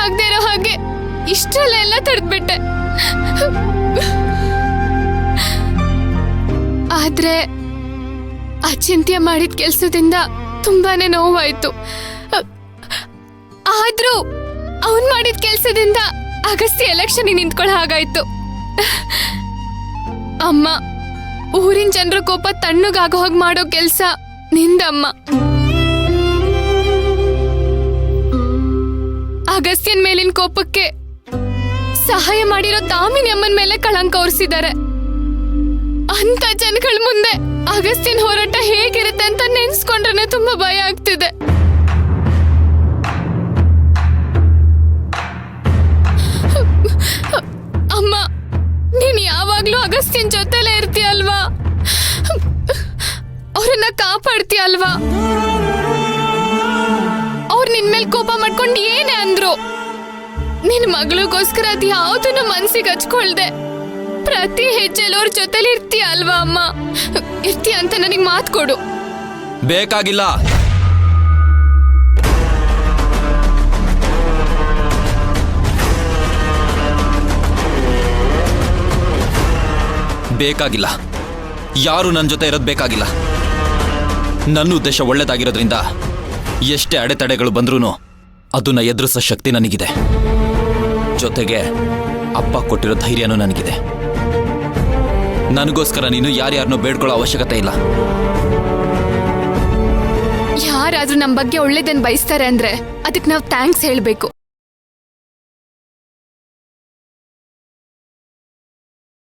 ಆಗದೆ ಇರೋ ಹಾಗೆ ಇಷ್ಟರಲ್ಲೆಲ್ಲ ತಡೆದ್ಬಿಟ್ಟೆ. ಆದ್ರೆ ಅಚಿಂತ್ಯ ಮಾಡಿದ ಕೆಲ್ಸದಿಂದ ತುಂಬಾನೇ ನೋವಾಯ್ತು. ಆದ್ರೂ ಅವನ್ ಮಾಡಿದ ಕೆಲ್ಸದಿಂದ ಅಗಸ್ತ್ಯ ಎಲೆಕ್ಷನ್ ನಿಂತ್ಕೊಳ್ಳೋ ಹಾಗಾಯ್ತು. ಅಮ್ಮ, ಊರಿನ ಜನರ ಕೋಪ ತಣ್ಣಗಾಗೋ ಹಾಗೆ ಮಾಡೋ ಕೆಲ್ಸ ನಿಂದಮ್ಮ. ಅಗಸ್ತ್ಯನ್ ಮೇಲಿನ ಕೋಪಕ್ಕೆ ಸಹಾಯ ಮಾಡಿರೋ ದಾಮಿನಿ ಅಮ್ಮನ ಮೇಲೆ ಕಳಂಕ ಹೊರಿಸಿದ್ದಾರೆ. ಅಂತ ಜನಗಳ ಮುಂದೆ ಅಗಸ್ತ್ಯನ್ ಹೋರಾಟ ಹೇಗಿರುತ್ತೆ ಅಂತ ನೆನ್ಸ್ಕೊಂಡ್ರೆ ತುಂಬಾ ಭಯ ಆಗ್ತಿದೆ. ಅಮ್ಮ, ನೀನ್ ಯಾವಾಗ್ಲೂ ಅಗಸ್ತ್ಯನ್ ಜೊತೆಲೇ ಇರ್ತೀಯಲ್ವಾ? ಅವ್ರನ್ನ ಕಾಪಾಡ್ತೀಯಲ್ವಾ? ಅವ್ರು ನಿನ್ ಮೇಲೆ ಕೋಪ ಮಾಡ್ಕೊಂಡು ಏನೇ ಅಂದ್ರು ನಿನ್ ಮಗಳಿಗೋಸ್ಕರ ಅದು ಯಾವ್ದನ್ನು ಮನ್ಸಿಗೆ ಹಚ್ಕೊಳ್ದೆ ಪ್ರತಿ ಹೆಜ್ಜೆಲ್ ಅವ್ರ ಜೊತೆಲಿ ಇರ್ತೀಯ ಅಲ್ವಾ ಅಮ್ಮ? ಇರ್ತೀಯ ಅಂತ ನನಗ್ ಮಾತು ಕೊಡು. ಬೇಕಾಗಿಲ್ಲ. ಬೇಕಾಗಿಲ್ಲ. ಯಾರು ನನ್ನ ಜೊತೆ ಇರೋದು ಬೇಕಾಗಿಲ್ಲ. ನನ್ನ ಉದ್ದೇಶ ಒಳ್ಳೇದಾಗಿರೋದ್ರಿಂದ ಎಷ್ಟೇ ಅಡೆತಡೆಗಳು ಬಂದ್ರೂ ಅದನ್ನ ಎದುರಿಸೋ ಶಕ್ತಿ ನನಗಿದೆ. ಜೊತೆಗೆ ಅಪ್ಪ ಕೊಟ್ಟಿರೋ ಧೈರ್ಯನೂ ನನಗಿದೆ. ನನಗೋಸ್ಕರ ನೀನು ಯಾರ್ಯಾರನ್ನೂ ಬೇಡ್ಕೊಳ್ಳೋ ಅವಶ್ಯಕತೆ ಇಲ್ಲ. ಯಾರಾದ್ರೂ ನಮ್ಮ ಬಗ್ಗೆ ಒಳ್ಳೇದನ್ನ ಬಯಸ್ತಾರೆ ಅಂದ್ರೆ ಅದಕ್ಕೆ ನಾವು ಥ್ಯಾಂಕ್ಸ್ ಹೇಳ್ಬೇಕು.